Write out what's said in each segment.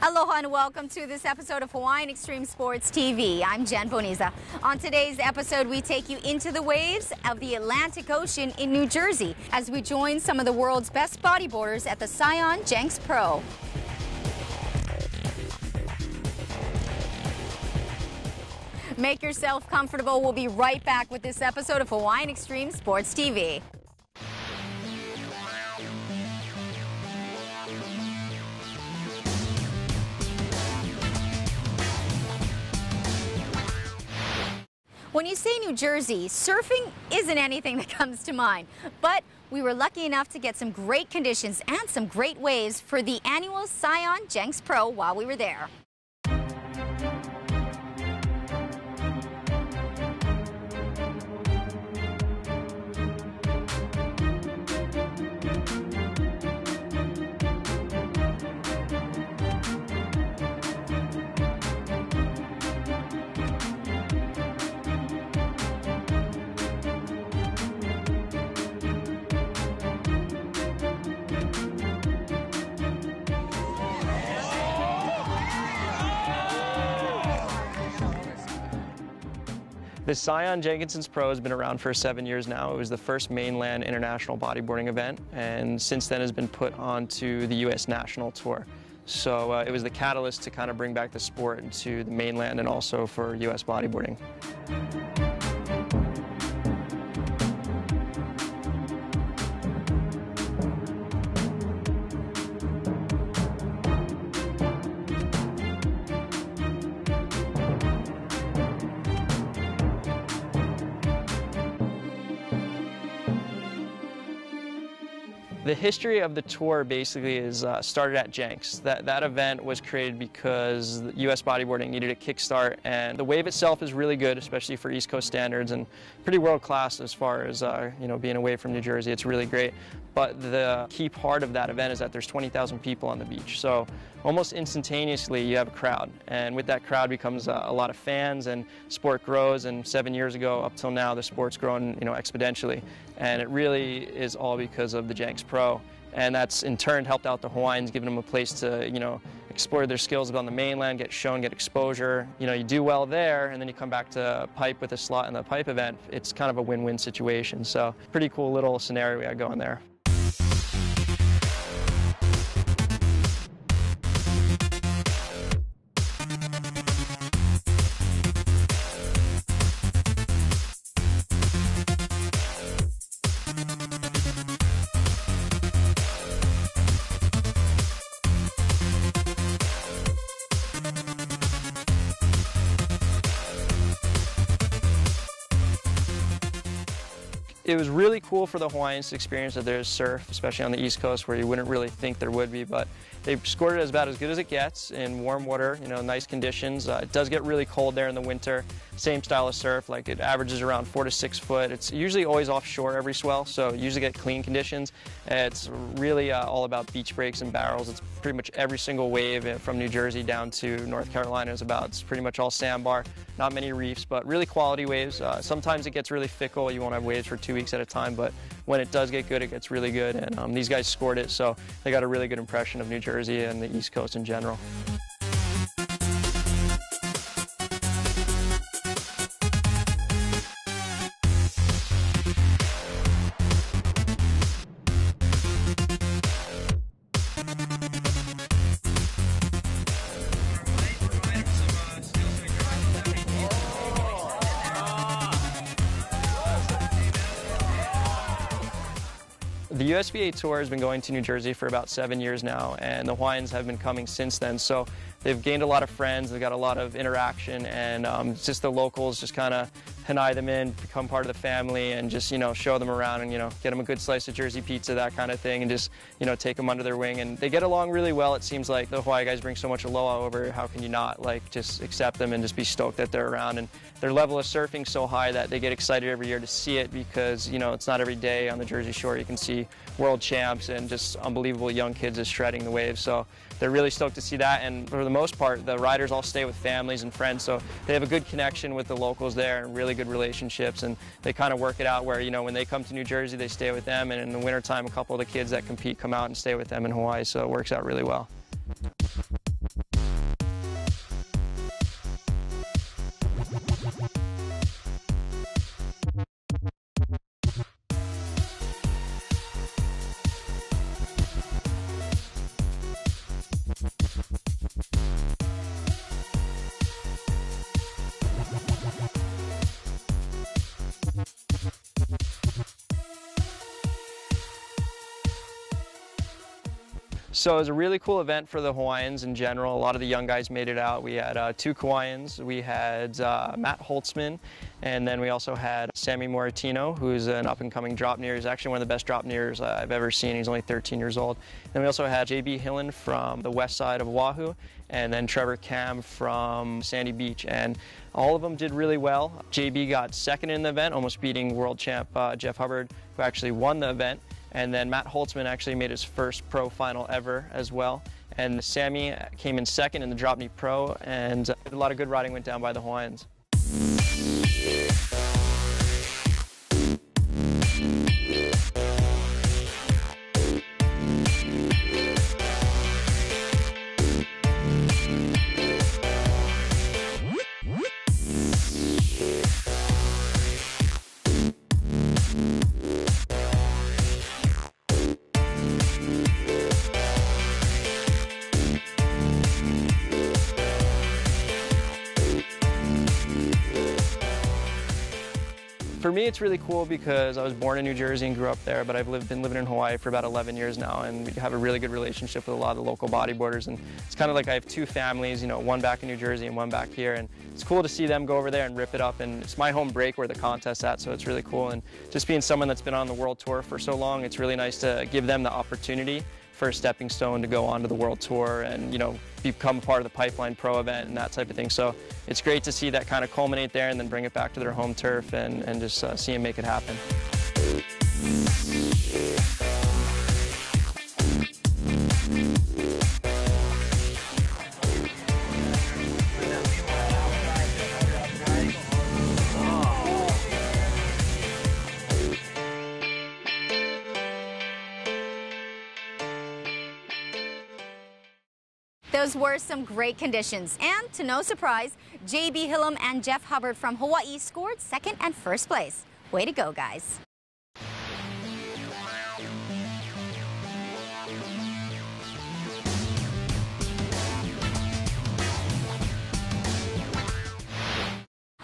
Aloha and welcome to this episode of Hawaiian Extreme Sports TV. I'm Jen Boniza. On today's episode, we take you into the waves of the Atlantic Ocean in New Jersey as we join some of the world's best bodyboarders at the SCION JENKS Pro. Make yourself comfortable. We'll be right back with this episode of Hawaiian Extreme Sports TV. When you say New Jersey, surfing isn't anything that comes to mind, but we were lucky enough to get some great conditions and some great waves for the annual SCION JENKS Pro while we were there. The SCION JENKS Pro has been around for 7 years now. It was the first mainland international bodyboarding event, and since then has been put onto the U.S. national tour. So it was the catalyst to kind of bring back the sport into the mainland and also for U.S. bodyboarding. The history of the tour basically is started at JENKS. That event was created because U.S. bodyboarding needed a kickstart, and the wave itself is really good, especially for East Coast standards, and pretty world class as far as being away from New Jersey. It's really great. But the key part of that event is that there's 20,000 people on the beach. So almost instantaneously you have a crowd, and with that crowd becomes a lot of fans, and sport grows. And 7 years ago up till now, the sport's grown exponentially, and it really is all because of the JENKS Pro. And that's in turn helped out the Hawaiians, giving them a place to explore their skills on the mainland, get shown, get exposure. You do well there, and then you come back to pipe with a slot in the pipe event. It's kind of a win-win situation. So pretty cool little scenario we had going there. It was really cool for the Hawaiians to experience that there's surf, especially on the East Coast where you wouldn't really think there would be, but they scored it about as good as it gets in warm water, nice conditions. It does get really cold there in the winter. Same style of surf, like it averages around 4 to 6 foot. It's usually always offshore every swell, so you usually get clean conditions. It's really all about beach breaks and barrels. It's pretty much every single wave from New Jersey down to North Carolina is about. It's pretty much all sandbar, not many reefs, but really quality waves. Sometimes it gets really fickle. You won't have waves for 2 weeks at a time, but when it does get good, it gets really good. And these guys scored it, so they got a really good impression of New Jersey and the East Coast in general. The USBA Tour has been going to New Jersey for about 7 years now, and the Hawaiians have been coming since then. So they've gained a lot of friends, they've got a lot of interaction, and just the locals just kind of hanai them in, become part of the family, and just show them around and get them a good slice of Jersey pizza, that kind of thing, and just take them under their wing. And they get along really well. It seems like the Hawaii guys bring so much aloha over. How can you not just accept them and just be stoked that they're around? And their level of surfing so high that they get excited every year to see it, because it's not every day on the Jersey Shore you can see world champs and just unbelievable young kids just shredding the waves. So they're really stoked to see that, and for the most part the riders all stay with families and friends, so they have a good connection with the locals there and really good relationships, and they kind of work it out where when they come to New Jersey they stay with them, and in the wintertime a couple of the kids that compete come out and stay with them in Hawaii, so it works out really well. So it was a really cool event for the Hawaiians in general. A lot of the young guys made it out. We had two Hawaiians. We had Matt Holtzman, and then we also had Sammy Moratino, who's an up-and-coming drop near. He's actually one of the best drop nears I've ever seen. He's only 13 years old. Then we also had JB Hillen from the west side of Oahu, and then Trevor Cam from Sandy Beach. And all of them did really well. JB got second in the event, almost beating world champ Jeff Hubbard, who actually won the event. And then Matt Holtzman actually made his first pro final ever as well. And Sammy came in second in the drop knee pro, and a lot of good riding went down by the Hawaiians. For me, it's really cool because I was born in New Jersey and grew up there, but I've been living in Hawaii for about 11 years now, and we have a really good relationship with a lot of the local bodyboarders. And it's kind of like I have two families, you know, one back in New Jersey and one back here, and it's cool to see them go over there and rip it up. And it's my home break where the contest's at, so it's really cool. And just being someone that's been on the world tour for so long, it's really nice to give them the opportunity for a stepping stone to go on to the world tour and, you know, become part of the Pipeline Pro event and that type of thing. So it's great to see that kind of culminate there and then bring it back to their home turf and just see them make it happen. Those were some great conditions, and to no surprise, JB Hillen and Jeff Hubbard from Hawaii scored second and first place. Way to go, guys.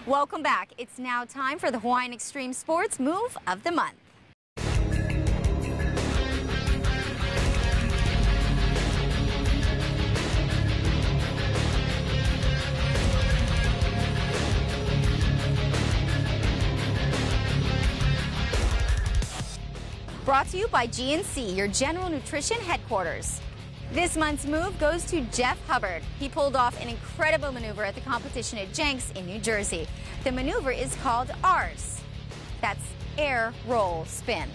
Welcome back. It's now time for the Hawaiian Extreme Sports Move of the Month. Brought to you by GNC, your general nutrition headquarters. This month's move goes to Jeff Hubbard. He pulled off an incredible maneuver at the competition at JENKS in New Jersey. The maneuver is called ARS. That's air, roll, spin.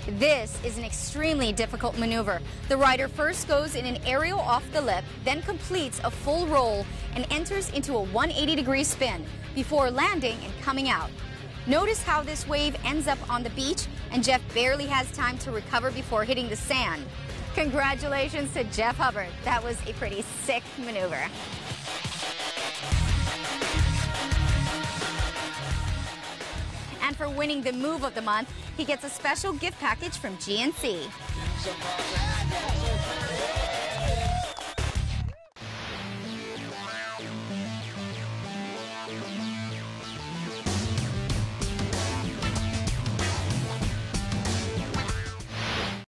This is an extremely difficult maneuver. The rider first goes in an aerial off the lip, then completes a full roll and enters into a 180-degree spin before landing and coming out. Notice how this wave ends up on the beach, and Jeff barely has time to recover before hitting the sand. Congratulations to Jeff Hubbard. That was a pretty sick maneuver. And for winning the move of the month, he gets a special gift package from GNC.